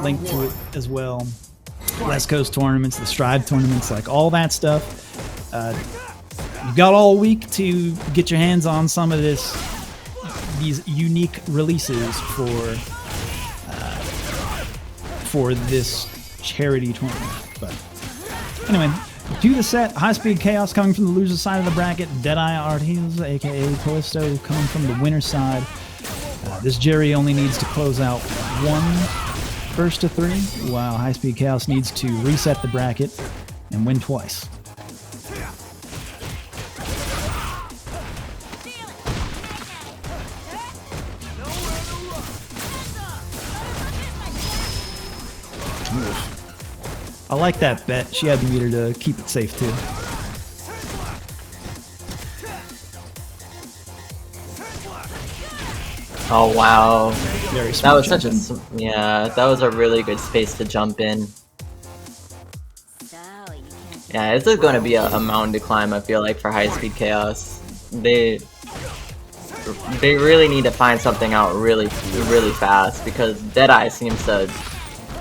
link to it as well. West Coast tournaments, the Strive tournaments, like all that stuff. You've got all week to get your hands on some of these unique releases for this charity tournament. But anyway, to the set, Highspeedchaos coming from the loser side of the bracket, D3adEye Artistz, aka Callisto, coming from the winner side. This Juri only needs to close out one first to three, while Highspeedchaos needs to reset the bracket and win twice. I like that bet. She had the meter to keep it safe too. Oh wow, Very that was smart such a that was a really good space to jump in. Yeah, this is going to be a mountain to climb. I feel like for Highspeedchaos, they really need to find something out really fast, because D3adEye seems to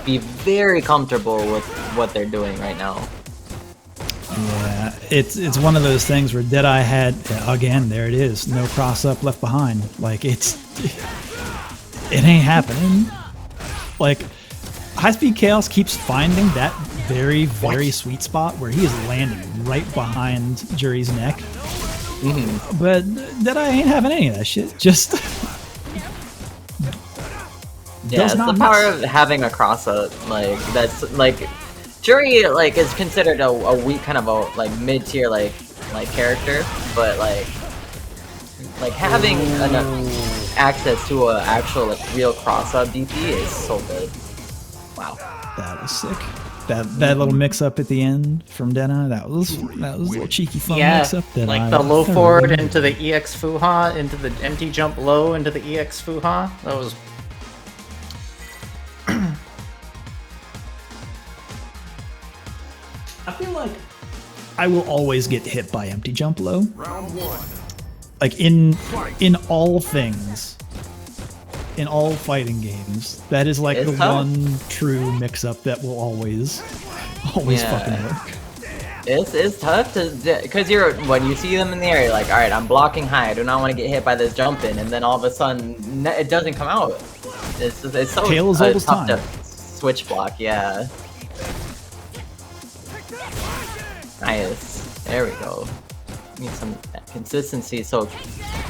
be very comfortable with what they're doing right now. Yeah, it's one of those things where D3adEye had, again, there it is, no cross up left behind. Like it ain't happening. Like Highspeedchaos keeps finding that very sweet spot where he is landing right behind Juri's neck. But D3adEye ain't having any of that shit. Just yeah, it's the power of having a cross up. Like that's like Juri like is considered a weak kind of a like mid-tier like character, but like having enough access to a actual like real cross up DP is so good. Wow, that was sick. That little mix up at the end from D3adEye, that was a little cheeky fun mix up. Like the low forward into the EX Fuha, into the empty jump low into the EX Fuha. That was. I feel like I will always get hit by empty jump low. Like in all things, in all fighting games, that is like the one true mix-up that will always fucking work. It's tough to, because when you see them in the air, you're like, all right, I'm blocking high. I do not want to get hit by this jump in, and then all of a sudden it doesn't come out. It's so tough to switch block. Yeah. Nice. There we go. Need some consistency. So,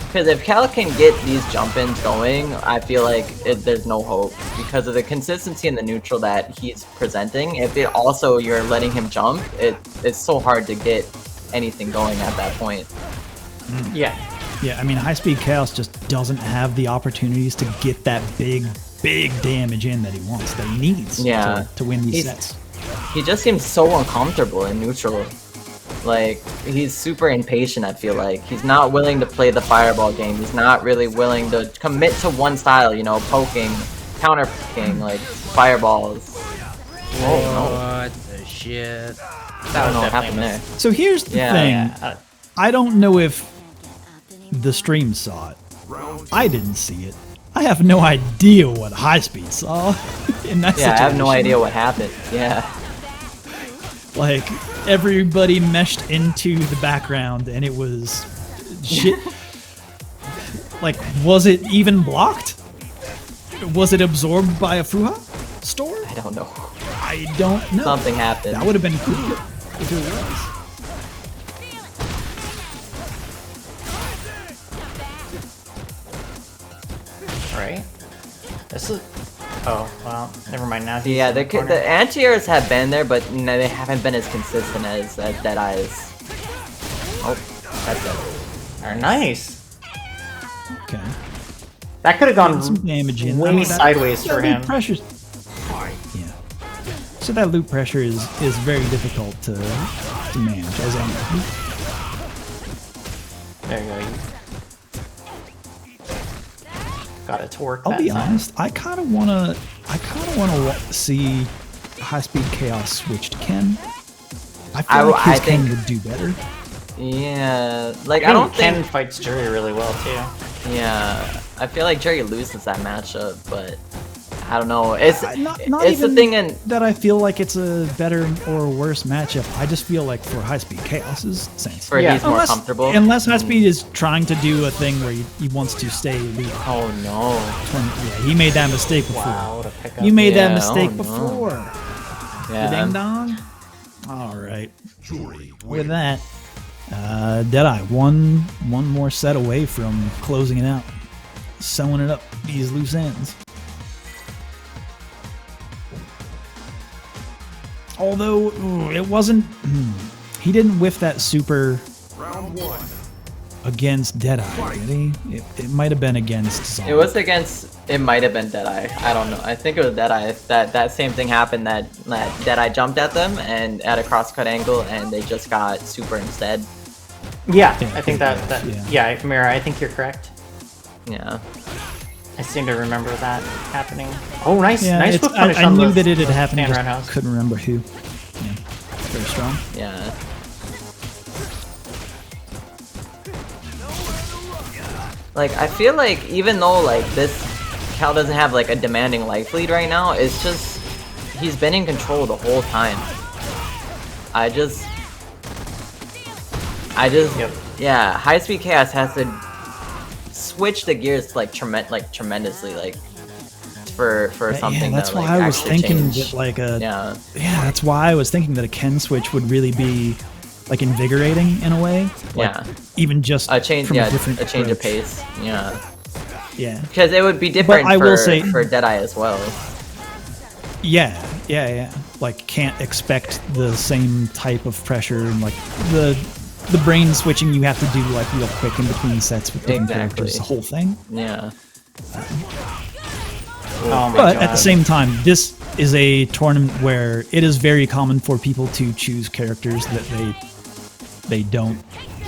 because if Cal can get these jump-ins going, I feel like there's no hope because of the consistency in the neutral that he's presenting. If it also you're letting him jump, it's so hard to get anything going at that point. Yeah. Yeah, I mean, Highspeedchaos just doesn't have the opportunities to get that big damage in that he wants, that he needs to win these sets. He just seems so uncomfortable in neutral. Like, he's super impatient, I feel like. He's not willing to play the fireball game. He's not really willing to commit to one style, you know, poking, counter poking, like, fireballs. What the shit? I don't know what happened there. So here's the thing. I don't know if the stream saw it. I didn't see it. I have no idea what Highspeed saw in that situation. I have no idea what happened. Yeah. Like, everybody meshed into the background and it was shit. Like, was it even blocked? Was it absorbed by a Fuha store? I don't know. I don't know. Something happened. That would have been cool if it was. Right? This is. Oh, well, never mind now. Yeah, the anti-airs have been there, but no, they haven't been as consistent as D3adEye's. Oh, that's it. Nice. Okay. That could have gone some damage in. way sideways for him. Pressure's... Yeah. So that loop pressure is very difficult to manage, as I know. There you go. Got it to work. I'll be honest. I kind of wanna see Highspeedchaos switch to Ken. I feel like his Ken would do better. Yeah, like I don't think Ken fights Juri really well too. Yeah, I feel like Juri loses that matchup, but I don't know. It's Not it's even the thing in that I feel like it's a better or worse matchup. I just feel like for Highspeedchaos' sense. where he's more comfortable. Unless Highspeed is trying to do a thing where he wants to stay elite. Oh no. Yeah, he made that mistake before. Wow, what a pickup. You made that Yeah, mistake oh, no. before. Yeah. Ding dong. All right. With that, D3adEye one more set away from closing it out, sewing it up these loose ends. Although it wasn't, he didn't whiff that super against D3adEye, did he? It might have been against Zombie. It was against. It might have been D3adEye. I don't know. I think it was D3adEye. That same thing happened. That D3adEye jumped at them and at a crosscut angle, and they just got super instead. Yeah, Yeah, I think that yeah. Mira, I think you're correct. Yeah. I seem to remember that happening. Oh, nice, Yeah, nice it's- whip punish I on knew the- that it had the happened, fan just roundhouse. couldn't remember who. Yeah, very strong. Yeah. Like, I feel like even though like this Cal doesn't have like a demanding life lead right now, it's just he's been in control the whole time. I just Yep. yeah, Highspeedchaos has to switch the gears like tremendously like for something that's that why like I was actually thinking change. that like a Yeah. that's why I was thinking that a Ken switch would really be like invigorating in a way. Like, Yeah. even just A change, from yeah, a different a change of approach. pace. Yeah. Yeah, Because it would be different I for, will say- for D3adEye as well. yeah. Like can't expect the same type of pressure and like the brain switching you have to do like real quick in between sets with different Exactly. characters. The whole thing. Yeah. Oh my But god. at the same time, this is a tournament where it is very common for people to choose characters that they don't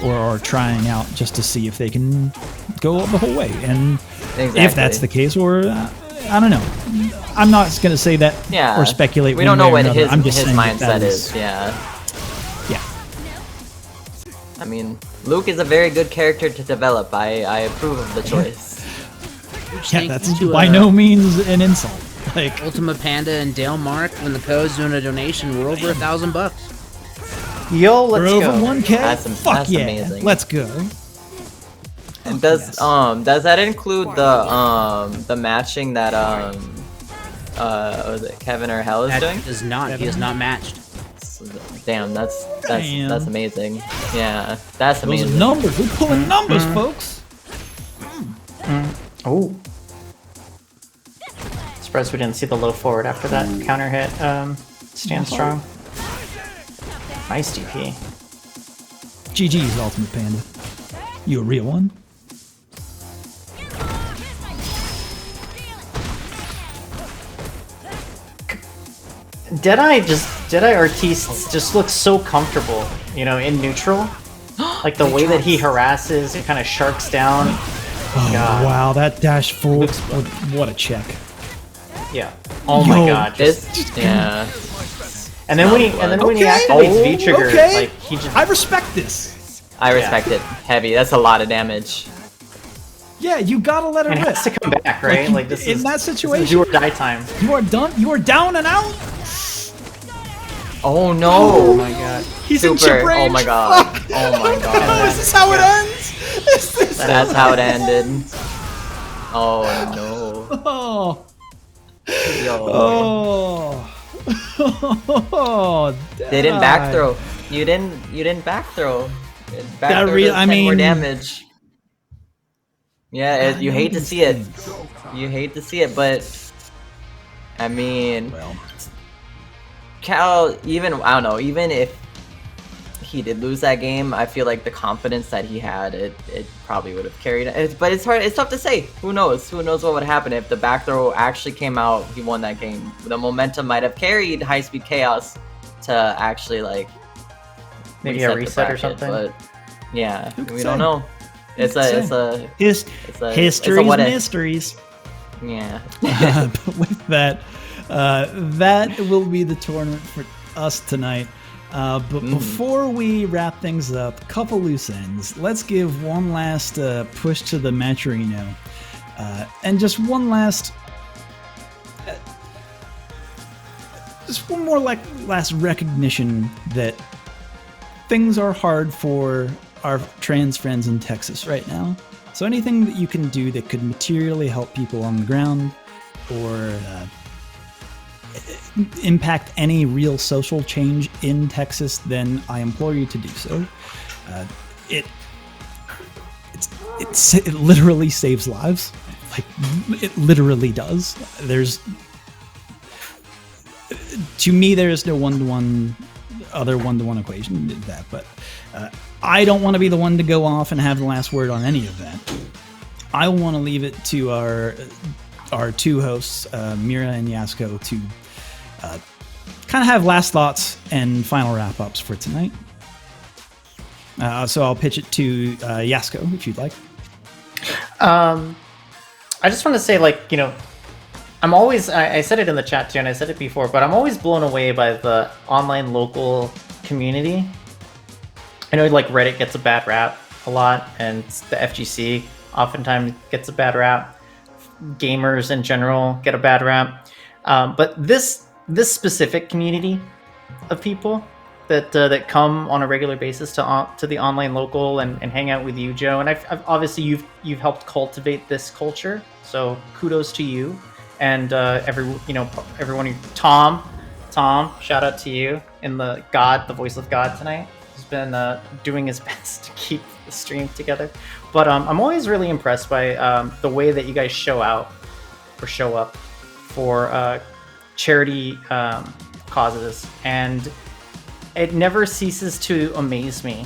or are trying out just to see if they can go the whole way. And if that's the case, or I don't know, I'm not going to say that Yeah. or speculate. We one don't know way or what another. I'm just his saying mindset that is. Yeah. Yeah. I mean, Luke is a very good character to develop. I approve of the choice. Yeah, that's by no means an insult. Like Ultima Panda and Dale Mark, when the code's doing a donation, we're over $1,000. Yo, let's we're over go. That's 1K. Fuck that's yeah, amazing. let's go. And does that include the matching that was it Kevin or Hell is That doing? is not. He is not matched. Damn, that's Damn. that's amazing. Yeah, that's Those are amazing. numbers. We're pulling numbers, folks. Oh. Surprised we didn't see the low forward after that counter hit. Stand strong. Nice DP. GG's Ultimate Panda. You a real one? D3adEye Artistz just looks so comfortable, you know, in neutral. Like the way that he harasses, it kind of sharks down. Oh, God. wow, that dash full. What a check. Yeah. Oh my Yo, god. Just, Yeah. and then when he activates V trigger, like he just I respect this. I respect it. Heavy. That's a lot of damage. Yeah, you gotta let it and rip. has to come back, right? Like this in is that this is situation, do or die time. you are done. You are down and out. Oh no! Oh my god. He's in Super. chip range. Oh my god. Fuck. Oh my Oh, god. is this how it ends? Is this That's how it ended. Oh no. Oh. Yo. Oh. They didn't back throw. You didn't back throw. Back That throw real- does I 10 more mean- damage. Yeah, you hate to see it. You hate to see it, but I mean, Cal. Even I don't know. Even if he did lose that game, I feel like the confidence that he had, it probably would have carried it. But it's hard. It's tough to say. Who knows? Who knows what would happen if the back throw actually came out? He won that game. The momentum might have carried Highspeedchaos to actually like Maybe a the reset or bracket, something. But yeah, Who could we say? don't know. It's a History's what if. mysteries. Yeah. But with that, that will be the tournament for us tonight. But before we wrap things up, couple loose ends. Let's give one last push to the Matcherino, and just one last just one more like last recognition that things are hard for our trans friends in Texas right now. So anything that you can do that could materially help people on the ground or impact any real social change in Texas, then I implore you to do so. It literally saves lives. Like, it literally does. To me, there is no one-to-one equation to that, but I don't want to be the one to go off and have the last word on any of that. I want to leave it to our two hosts, Mira and Yasko, to kind of have last thoughts and final wrap-ups for tonight. So I'll pitch it to Yasko, if you'd like. I just want to say, like, you know, I'm always, I said it in the chat too, and I said it before, but I'm always blown away by the online local community. I know, like, Reddit gets a bad rap a lot, and the FGC oftentimes gets a bad rap. Gamers in general get a bad rap. But this specific community of people that come on a regular basis to the online local and hang out with you, Joe, and I've obviously you've helped cultivate this culture, so kudos to you. And everyone, Tom, shout out to you in the voice of God tonight. He's been doing his best to keep the stream together. But I'm always really impressed by the way that you guys show up for charity causes, and it never ceases to amaze me.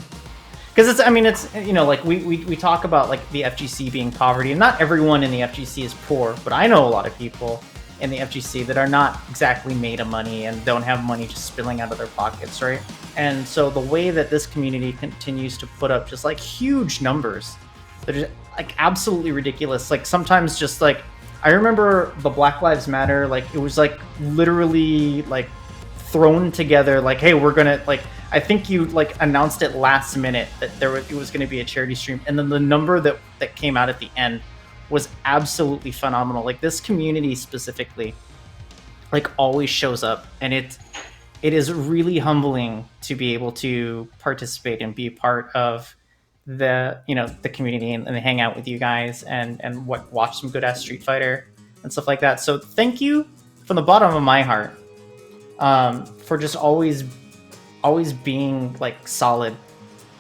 Because it's like we talk about like the FGC being poverty, and not everyone in the FGC is poor, but I know a lot of people in the FGC that are not exactly made of money and don't have money just spilling out of their pockets, right? And so the way that this community continues to put up just like huge numbers that are like absolutely ridiculous. Like sometimes just like, I remember the Black Lives Matter, like it was like literally like thrown together, like, hey, we're gonna like, I think you like announced it last minute that it was going to be a charity stream, and then the number that came out at the end was absolutely phenomenal. Like this community specifically, like always shows up, and it is really humbling to be able to participate and be a part of the community and hang out with you guys and watch some good ass Street Fighter and stuff like that. So thank you from the bottom of my heart for just always being like solid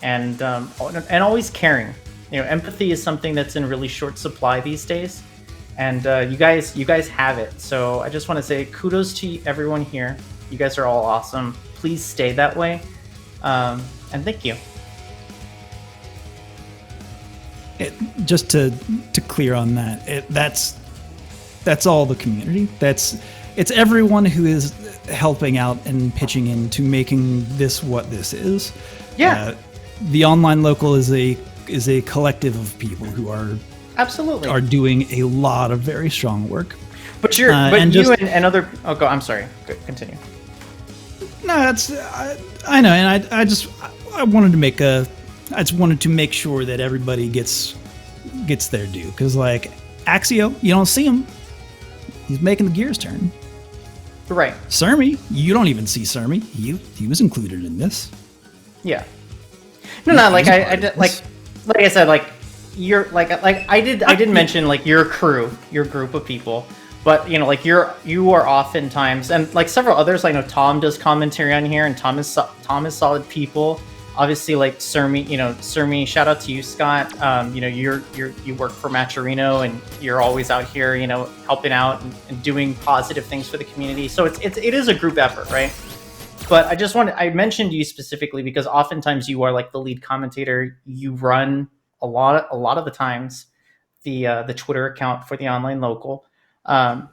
and always caring. Empathy is something that's in really short supply these days, and you guys have it. So I just want to say kudos to everyone here. You guys are all awesome. Please stay that way, and thank you. Just to clear on that, that's all the community. It's everyone who is helping out and pitching into making this what this is. Yeah. The online local is a collective of people who are absolutely doing a lot of very strong work. But you and other. Oh, go. I'm sorry. Go, continue. No, I know, and I wanted to make sure that everybody gets their due, because like Axio, you don't see him. He's making the gears turn. Right. Sermi, you don't even see Sermi. He was included in this. Yeah. No, like I did, like I said, like you're like I did mention like your crew, your group of people, but like you are oftentimes, and like several others. I know Tom does commentary on here, and Tom is solid people. Obviously, like Sermi, shout out to you, Scott. You work for Maturino, and you're always out here, helping out and doing positive things for the community. So it is a group effort, right? But I mentioned you specifically because oftentimes you are like the lead commentator. You run a lot of the times the Twitter account for the online local, and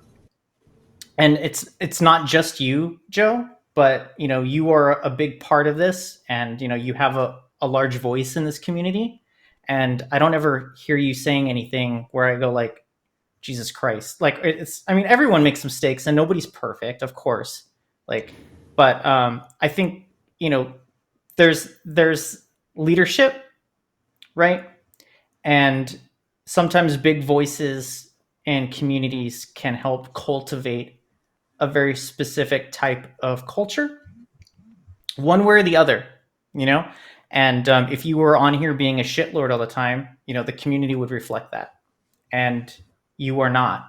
it's not just you, Joe. But you are a big part of this, and you have a large voice in this community, and I don't ever hear you saying anything where I go like, Jesus Christ. Like everyone makes mistakes and nobody's perfect, of course. But I think there's leadership, right? And sometimes big voices and communities can help cultivate a very specific type of culture, one way or the other, you know. And if you were on here being a shitlord all the time, you know, the community would reflect that, and you are not.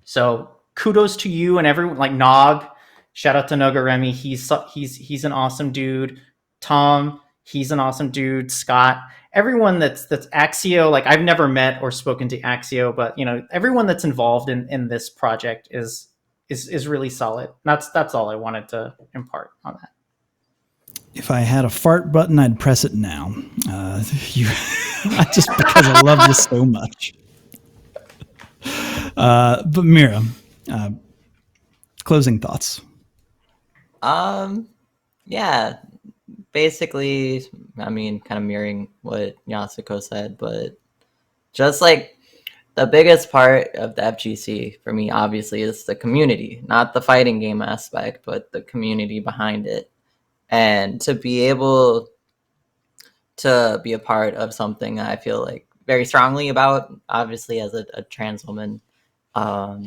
So kudos to you and everyone. Like Nog, shout out to Nogaremi. He's an awesome dude. Tom, he's an awesome dude. Scott, everyone that's Axio. Like I've never met or spoken to Axio, but you know, everyone that's involved in this project is really solid. That's all I wanted to impart on that. If I had a fart button, I'd press it now. Just because I love you so much. But Mira, closing thoughts. Yeah, basically, I mean, kind of mirroring what Yasuko said, but just like the biggest part of the FGC for me, obviously, is the community, not the fighting game aspect, but the community behind it. And to be able to be a part of something I feel like very strongly about, obviously as a trans woman, but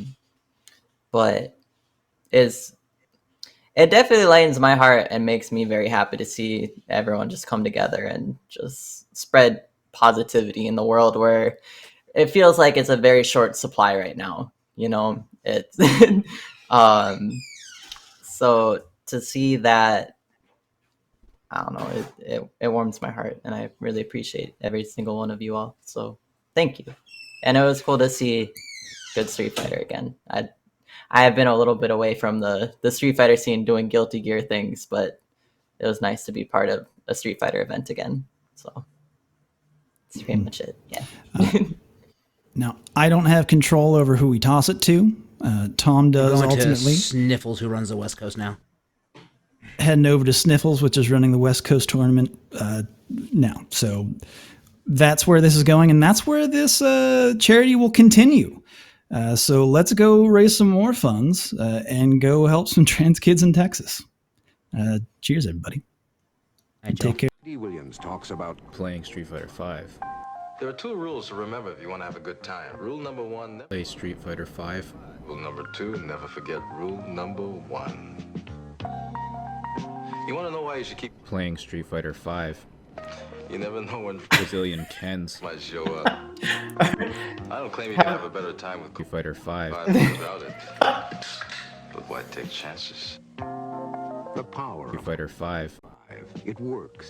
it definitely lightens my heart and makes me very happy to see everyone just come together and just spread positivity in the world where it feels like it's a very short supply right now. You know, it's so to see that, I don't know, it warms my heart, and I really appreciate every single one of you all. So thank you. And it was cool to see good Street Fighter again. I have been a little bit away from the Street Fighter scene doing Guilty Gear things, but it was nice to be part of a Street Fighter event again. So that's pretty much it. Yeah. Now, I don't have control over who we toss it to. Tom does ultimately. Sniffles, who runs the West Coast now. Heading over to Sniffles, which is running the West Coast tournament now. So that's where this is going, and that's where this charity will continue. So let's go raise some more funds and go help some trans kids in Texas. Cheers, everybody. Take care. D. Williams talks about playing Street Fighter 5. There are 2 rules to remember if you want to have a good time. Rule number 1, Play Street Fighter 5. Rule number 2, never forget rule number 1. You want to know why you should keep Playing Street Fighter 5. You never know when Brazilian Kens. might show up. I don't claim you can have a better time with Street Fighter 5. without it. But why take chances? the power Street Fighter 5. of 5. It works.